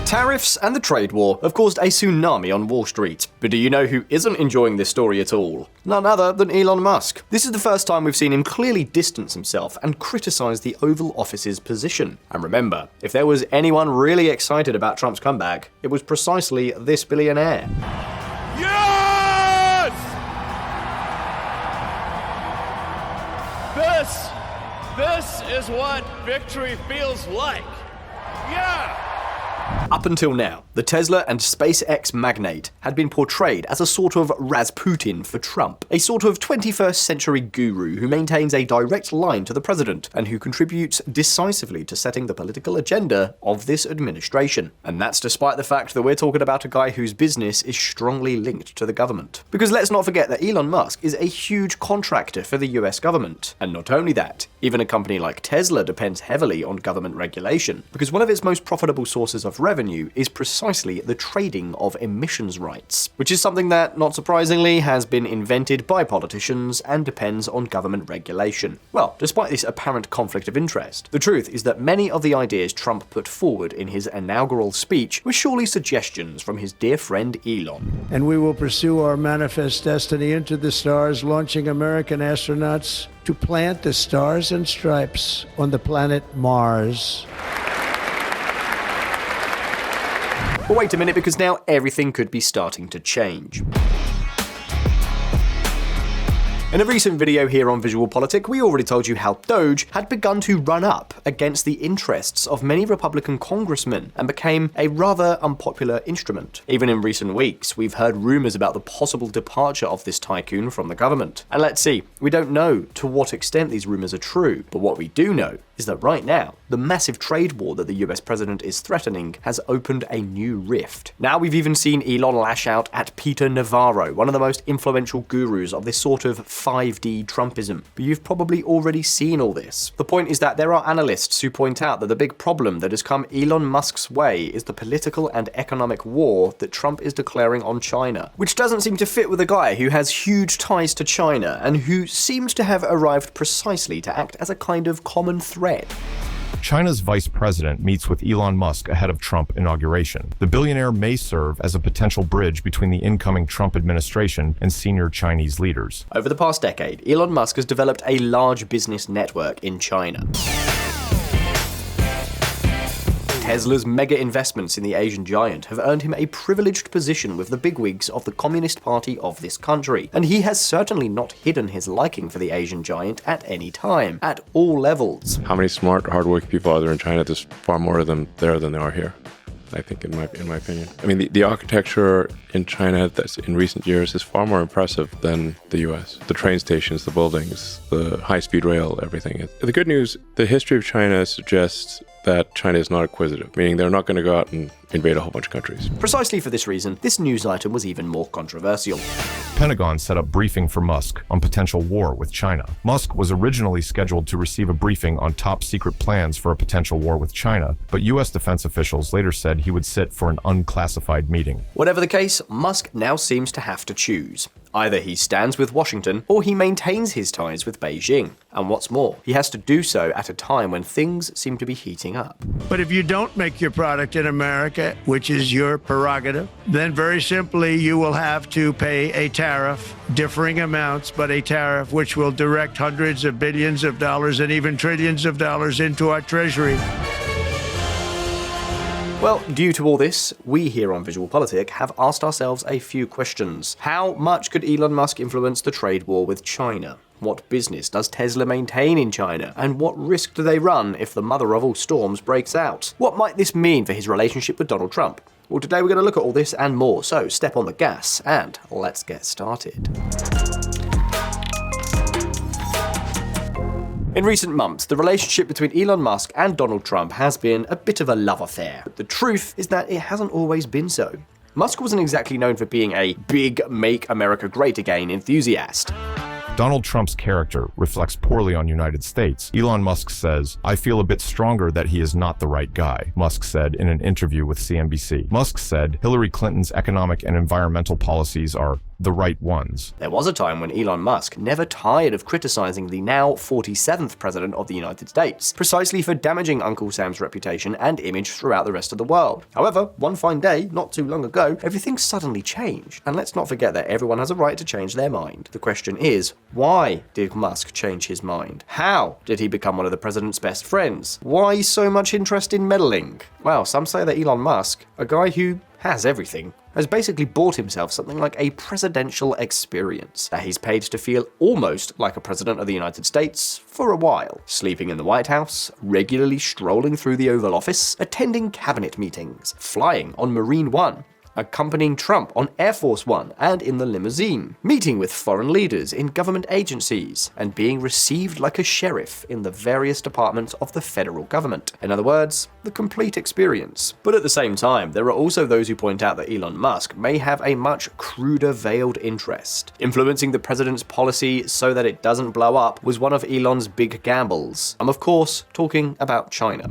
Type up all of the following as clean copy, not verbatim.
Tariffs and the trade war have caused a tsunami on Wall Street, but do you know who isn't enjoying this story at all? None other than Elon Musk. This is the first time we've seen him clearly distance himself and criticize the Oval Office's position. And remember, if there was anyone really excited about Trump's comeback, it was precisely this billionaire. Yes! This is what victory feels like. Yeah! Up until now, the Tesla and SpaceX magnate had been portrayed as a sort of Rasputin for Trump, a sort of 21st century guru who maintains a direct line to the president and who contributes decisively to setting the political agenda of this administration. And that's despite the fact that we're talking about a guy whose business is strongly linked to the government. Because let's not forget that Elon Musk is a huge contractor for the US government. And not only that, even a company like Tesla depends heavily on government regulation, because one of its most profitable sources of revenue is precisely the trading of emissions rights, which is something that, not surprisingly, has been invented by politicians and depends on government regulation. Well, despite this apparent conflict of interest, the truth is that many of the ideas Trump put forward in his inaugural speech were surely suggestions from his dear friend Elon. And we will pursue our manifest destiny into the stars, launching American astronauts to plant the stars and stripes on the planet Mars. But wait a minute, because now everything could be starting to change. In a recent video here on VisualPolitik, we already told you how Doge had begun to run up against the interests of many Republican congressmen and became a rather unpopular instrument. Even in recent weeks, we've heard rumors about the possible departure of this tycoon from the government. And let's see, we don't know to what extent these rumors are true, but what we do know is that right now, the massive trade war that the US president is threatening has opened a new rift. Now we've even seen Elon lash out at Peter Navarro, one of the most influential gurus of this sort of 5D Trumpism. But you've probably already seen all this. The point is that there are analysts who point out that the big problem that has come Elon Musk's way is the political and economic war that Trump is declaring on China, which doesn't seem to fit with a guy who has huge ties to China and who seems to have arrived precisely to act as a kind of common thread. China's vice president meets with Elon Musk ahead of Trump inauguration. The billionaire may serve as a potential bridge between the incoming Trump administration and senior Chinese leaders. Over the past decade, Elon Musk has developed a large business network in China. Tesla's mega investments in the Asian giant have earned him a privileged position with the bigwigs of the Communist Party of this country, and he has certainly not hidden his liking for the Asian giant at any time, at all levels. How many smart, hardworking people are there in China? There's far more of them there than there are here, I think, in my opinion. I mean, the architecture in China that's in recent years is far more impressive than the US. The train stations, the buildings, the high-speed rail, everything. The good news, the history of China suggests that China is not acquisitive, meaning they're not going to go out and invade a whole bunch of countries. Precisely for this reason, this news item was even more controversial. Pentagon set up briefing for Musk on potential war with China. Musk was originally scheduled to receive a briefing on top secret plans for a potential war with China, but US defense officials later said he would sit for an unclassified meeting. Whatever the case, Musk now seems to have to choose. Either he stands with Washington, or he maintains his ties with Beijing. And what's more, he has to do so at a time when things seem to be heating up. But if you don't make your product in America, which is your prerogative, then very simply you will have to pay a tariff, differing amounts, but a tariff which will direct hundreds of billions of dollars and even trillions of dollars into our treasury. Well, due to all this, we here on VisualPolitik have asked ourselves a few questions. How much could Elon Musk influence the trade war with China? What business does Tesla maintain in China? And what risk do they run if the mother of all storms breaks out? What might this mean for his relationship with Donald Trump? Well, today we're going to look at all this and more, so step on the gas and let's get started. In recent months, the relationship between Elon Musk and Donald Trump has been a bit of a love affair. But the truth is that it hasn't always been so. Musk wasn't exactly known for being a big Make America Great Again enthusiast. Donald Trump's character reflects poorly on United States. Elon Musk says, "I feel a bit stronger that he is not the right guy," Musk said in an interview with CNBC. Musk said Hillary Clinton's economic and environmental policies are the right ones. There was a time when Elon Musk never tired of criticizing the now 47th president of the United States, precisely for damaging Uncle Sam's reputation and image throughout the rest of the world. However, one fine day, not too long ago, everything suddenly changed. And let's not forget that everyone has a right to change their mind. The question is, why did Musk change his mind? How did he become one of the president's best friends? Why so much interest in meddling? Well, some say that Elon Musk, a guy who has everything, has basically bought himself something like a presidential experience, that he's paid to feel almost like a president of the United States for a while, sleeping in the White House, regularly strolling through the Oval Office, attending cabinet meetings, flying on Marine One, accompanying Trump on Air Force One and in the limousine, meeting with foreign leaders in government agencies, and being received like a sheriff in the various departments of the federal government. In other words, the complete experience. But at the same time, there are also those who point out that Elon Musk may have a much cruder veiled interest. Influencing the president's policy so that it doesn't blow up was one of Elon's big gambles. I'm of course talking about China.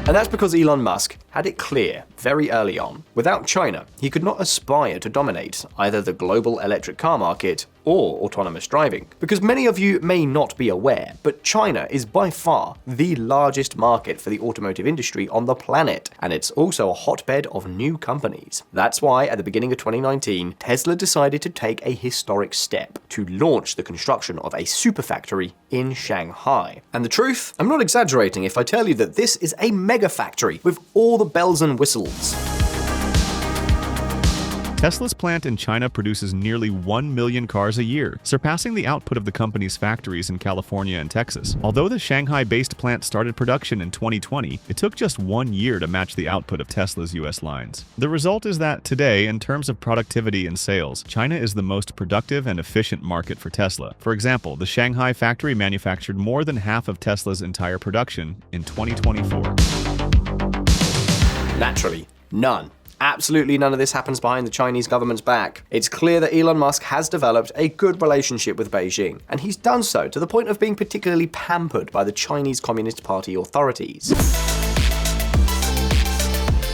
And that's because Elon Musk had it clear very early on. Without China, he could not aspire to dominate either the global electric car market or autonomous driving. Because many of you may not be aware, but China is by far the largest market for the automotive industry on the planet, and it's also a hotbed of new companies. That's why at the beginning of 2019, Tesla decided to take a historic step to launch the construction of a superfactory in Shanghai. And the truth, I'm not exaggerating if I tell you that this is a mega factory with all the bells and whistles. Tesla's plant in China produces nearly 1 million cars a year, surpassing the output of the company's factories in California and Texas. Although the Shanghai-based plant started production in 2020, it took just 1 year to match the output of Tesla's US lines. The result is that today, in terms of productivity and sales, China is the most productive and efficient market for Tesla. For example, the Shanghai factory manufactured more than half of Tesla's entire production in 2024. Naturally, none. Absolutely none of this happens behind the Chinese government's back. It's clear that Elon Musk has developed a good relationship with Beijing, and he's done so to the point of being particularly pampered by the Chinese Communist Party authorities.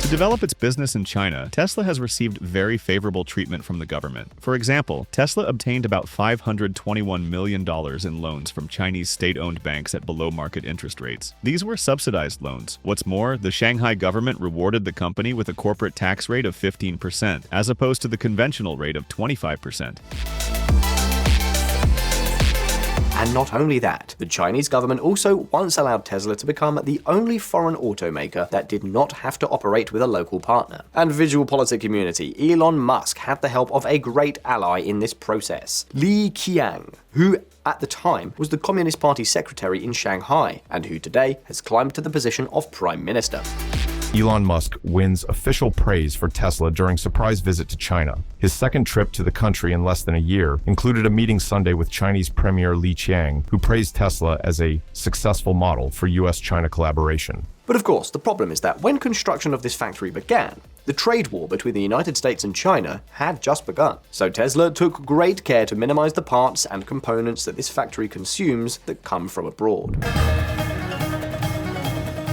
To develop its business in China, Tesla has received very favorable treatment from the government. For example, Tesla obtained about $521 million in loans from Chinese state-owned banks at below-market interest rates. These were subsidized loans. What's more, the Shanghai government rewarded the company with a corporate tax rate of 15%, as opposed to the conventional rate of 25%. And not only that, the Chinese government also once allowed Tesla to become the only foreign automaker that did not have to operate with a local partner. And VisualPolitik community, Elon Musk had the help of a great ally in this process, Li Qiang, who at the time was the Communist Party secretary in Shanghai, and who today has climbed to the position of Prime Minister. Elon Musk wins official praise for Tesla during surprise visit to China. His second trip to the country in less than a year included a meeting Sunday with Chinese Premier Li Qiang, who praised Tesla as a successful model for US-China collaboration. But of course, the problem is that when construction of this factory began, the trade war between the United States and China had just begun. So Tesla took great care to minimize the parts and components that this factory consumes that come from abroad.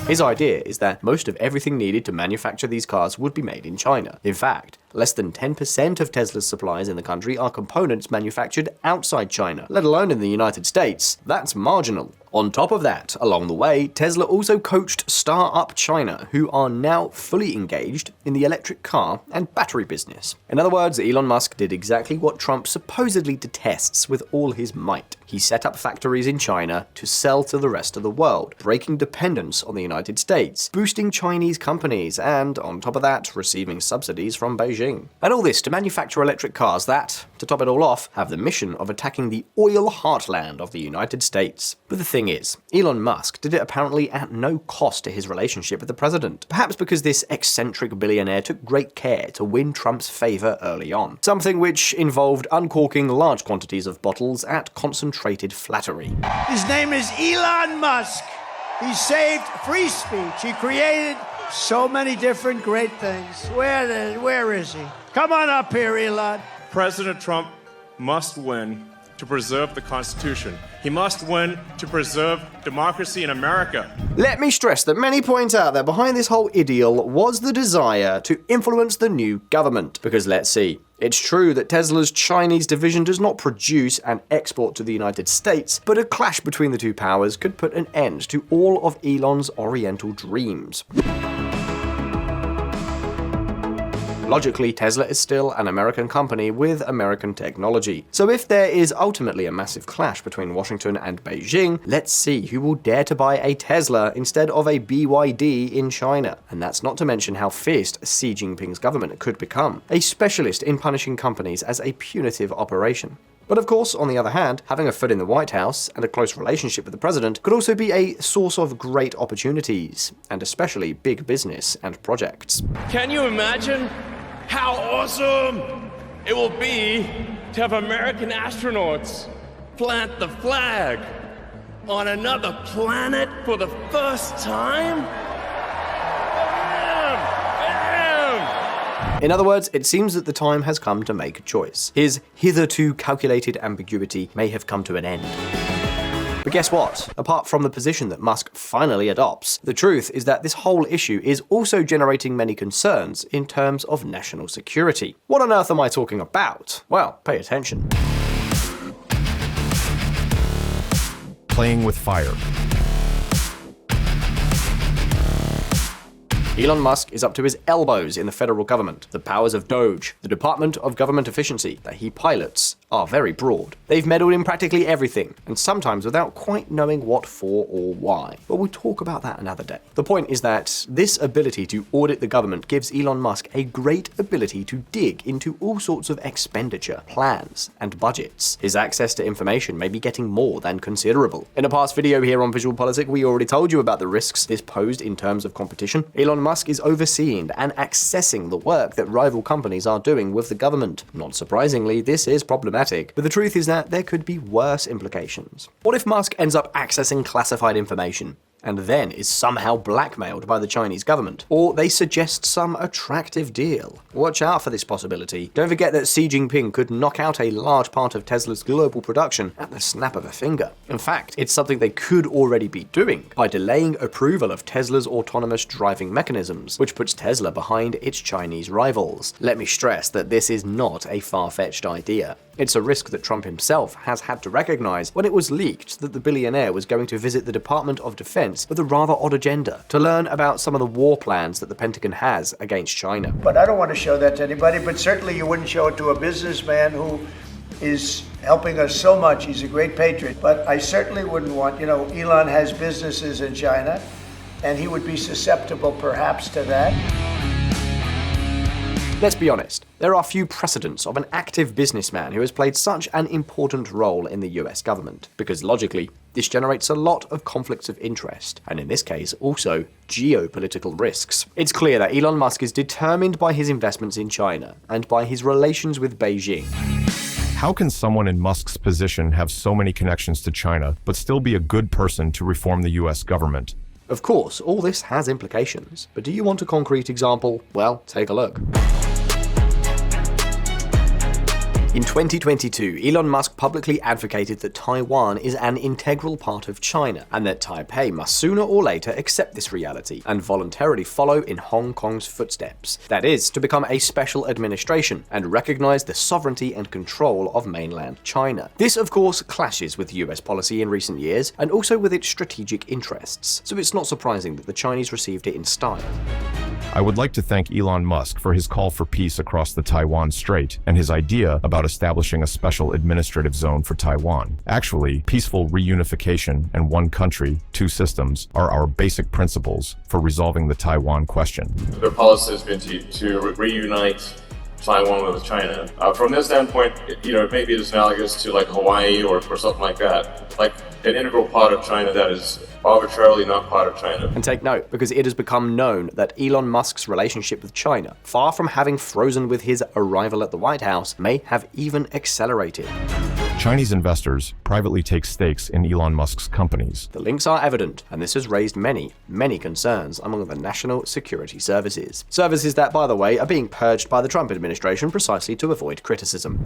His idea is that most of everything needed to manufacture these cars would be made in China. In fact, less than 10% of Tesla's supplies in the country are components manufactured outside China, let alone in the United States. That's marginal. On top of that, along the way, Tesla also coached Startup China, who are now fully engaged in the electric car and battery business. In other words, Elon Musk did exactly what Trump supposedly detests with all his might. He set up factories in China to sell to the rest of the world, breaking dependence on the United States, boosting Chinese companies, and on top of that, receiving subsidies from Beijing. And all this to manufacture electric cars that, to top it all off, have the mission of attacking the oil heartland of the United States. But the thing is, Elon Musk did it apparently at no cost to his relationship with the president, perhaps because this eccentric billionaire took great care to win Trump's favor early on, something which involved uncorking large quantities of bottles at concentrated flattery. His name is Elon Musk. He saved free speech. He created so many different great things. Where is he? Come on up here, Elon. President Trump must win to preserve the Constitution. He must win to preserve democracy in America. Let me stress that many point out that behind this whole idyll was the desire to influence the new government. Because let's see, it's true that Tesla's Chinese division does not produce and export to the United States, but a clash between the two powers could put an end to all of Elon's Oriental dreams. Logically, Tesla is still an American company with American technology. So if there is ultimately a massive clash between Washington and Beijing, let's see who will dare to buy a Tesla instead of a BYD in China. And that's not to mention how fierce Xi Jinping's government could become, a specialist in punishing companies as a punitive operation. But of course, on the other hand, having a foot in the White House and a close relationship with the president could also be a source of great opportunities, and especially big business and projects. Can you imagine how awesome it will be to have American astronauts plant the flag on another planet for the first time? In other words, it seems that the time has come to make a choice. His hitherto calculated ambiguity may have come to an end. But guess what? Apart from the position that Musk finally adopts, the truth is that this whole issue is also generating many concerns in terms of national security. What on earth am I talking about? Well, pay attention. Playing with fire. Elon Musk is up to his elbows in the federal government. The powers of DOGE, the Department of Government Efficiency, that he pilots, are very broad. They've meddled in practically everything, and sometimes without quite knowing what for or why. But we'll talk about that another day. The point is that this ability to audit the government gives Elon Musk a great ability to dig into all sorts of expenditure, plans, and budgets. His access to information may be getting more than considerable. In a past video here on VisualPolitik, we already told you about the risks this posed in terms of competition. Elon Musk is overseeing and accessing the work that rival companies are doing with the government. Not surprisingly, this is problematic, but the truth is that there could be worse implications. What if Musk ends up accessing classified information and then is somehow blackmailed by the Chinese government? Or they suggest some attractive deal? Watch out for this possibility. Don't forget that Xi Jinping could knock out a large part of Tesla's global production at the snap of a finger. In fact, it's something they could already be doing by delaying approval of Tesla's autonomous driving mechanisms, which puts Tesla behind its Chinese rivals. Let me stress that this is not a far-fetched idea. It's a risk that Trump himself has had to recognize when it was leaked that the billionaire was going to visit the Department of Defense with a rather odd agenda to learn about some of the war plans that the Pentagon has against China. But I don't want to show that to anybody, but certainly you wouldn't show it to a businessman who is helping us so much. He's a great patriot. But I certainly wouldn't want, Elon has businesses in China, and he would be susceptible perhaps to that. Let's be honest, there are few precedents of an active businessman who has played such an important role in the US government, because logically, this generates a lot of conflicts of interest, and in this case also geopolitical risks. It's clear that Elon Musk is determined by his investments in China and by his relations with Beijing. How can someone in Musk's position have so many connections to China, but still be a good person to reform the US government? Of course, all this has implications, but do you want a concrete example? Well, take a look. In 2022, Elon Musk publicly advocated that Taiwan is an integral part of China, and that Taipei must sooner or later accept this reality and voluntarily follow in Hong Kong's footsteps. That is, to become a special administration and recognize the sovereignty and control of mainland China. This, of course, clashes with US policy in recent years, and also with its strategic interests, so it's not surprising that the Chinese received it in style. I would like to thank Elon Musk for his call for peace across the Taiwan Strait and his idea about establishing a special administrative zone for Taiwan. Actually, peaceful reunification and one country, two systems are our basic principles for resolving the Taiwan question. Their policy has been to reunite Taiwan with China. From this standpoint, it may be analogous to like Hawaii or something like that. Like an integral part of China that is arbitrarily not part of China. And take note, because it has become known that Elon Musk's relationship with China, far from having frozen with his arrival at the White House, may have even accelerated. Chinese investors privately take stakes in Elon Musk's companies. The links are evident, and this has raised many, many concerns among the national security services. Services that, by the way, are being purged by the Trump administration precisely to avoid criticism.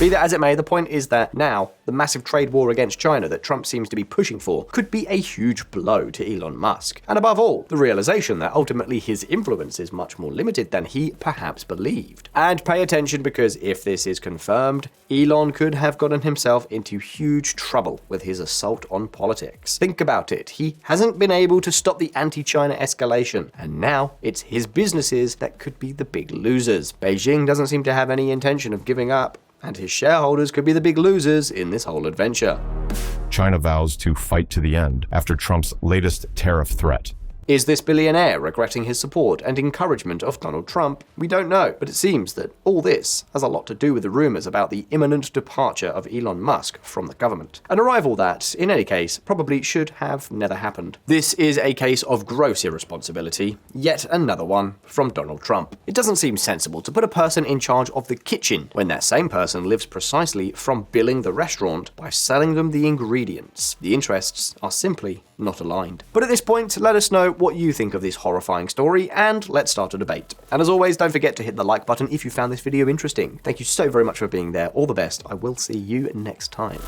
Be that as it may, the point is that now, the massive trade war against China that Trump seems to be pushing for could be a huge blow to Elon Musk. And above all, the realization that ultimately his influence is much more limited than he perhaps believed. And pay attention, because if this is confirmed, Elon could have gotten himself into huge trouble with his assault on politics. Think about it. He hasn't been able to stop the anti-China escalation, and now it's his businesses that could be the big losers. Beijing doesn't seem to have any intention of giving up, and his shareholders could be the big losers in this whole adventure. China vows to fight to the end after Trump's latest tariff threat. Is this billionaire regretting his support and encouragement of Donald Trump? We don't know, but it seems that all this has a lot to do with the rumors about the imminent departure of Elon Musk from the government. An arrival that, in any case, probably should have never happened. This is a case of gross irresponsibility, yet another one from Donald Trump. It doesn't seem sensible to put a person in charge of the kitchen when that same person lives precisely from billing the restaurant by selling them the ingredients. The interests are simply not aligned. But at this point, let us know what you think of this horrifying story, and let's start a debate. And as always, don't forget to hit the like button if you found this video interesting. Thank you so very much for being there. All the best. I will see you next time.